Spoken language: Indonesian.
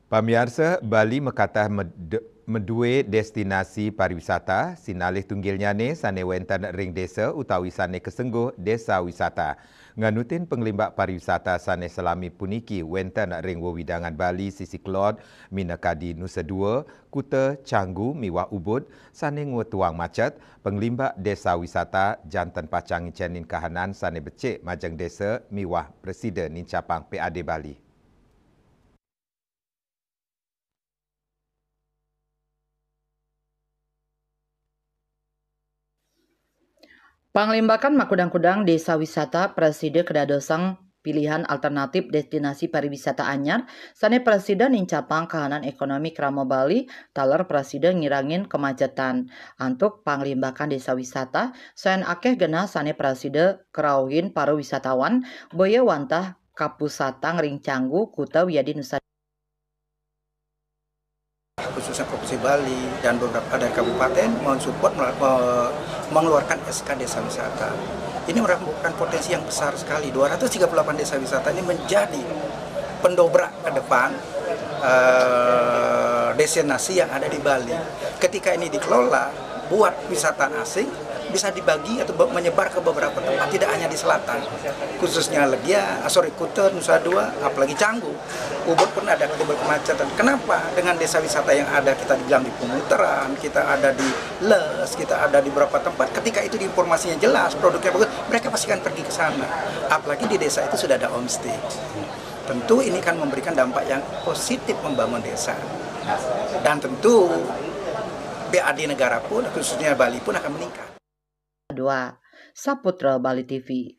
Pamiarsa, Bali mekatah medue destinasi pariwisata, sinalih tunggilnya ni sane wentan ring desa utawi sane kesengguh desa wisata. Nganutin penglimbak pariwisata sane selami puniki wentan ring wewidangan Bali sisi Kelod, Minakadi Nusa Dua, Kuta Canggu Miwah Ubud, sane ngutuang macet, penglimbak desa wisata jantan pacang icanin kahanan sane becik majang desa Miwah Presiden Nincapang PAD Bali. Panglimbakan makudang-kudang desa wisata Presiden kedadosang pilihan alternatif destinasi pariwisata anyar, sane Presiden nincapang kahanan ekonomi Kramo Bali, taler Presiden ngirangin kemacetan. Antuk panglimbakan desa wisata, saen akeh genah sane Presiden kerauhin para wisatawan, boya wantah kapusatang ring Canggu, Kuta Wiyadi Nusa khususnya Provinsi Bali dan beberapa dari kabupaten mensupport mengeluarkan SK desa wisata. Ini merupakan potensi yang besar sekali. 238 desa wisata ini menjadi pendobrak ke depan destinasi yang ada di Bali. Ketika ini dikelola buat wisata asing, bisa dibagi atau menyebar ke beberapa tempat, tidak hanya di selatan, khususnya Kuta, Nusa Dua, apalagi Canggu, Ubud pun ada kemacetan. Kenapa? Dengan desa wisata yang ada, kita dibilang di Pemutaran, kita ada di Les, kita ada di beberapa tempat, ketika itu informasinya jelas, produknya bagus, mereka pasti akan pergi ke sana. Apalagi di desa itu sudah ada homestay. Tentu ini kan memberikan dampak yang positif membangun desa. Dan tentu BAD negara pun, khususnya Bali pun akan meningkat. Saputra Bali TV.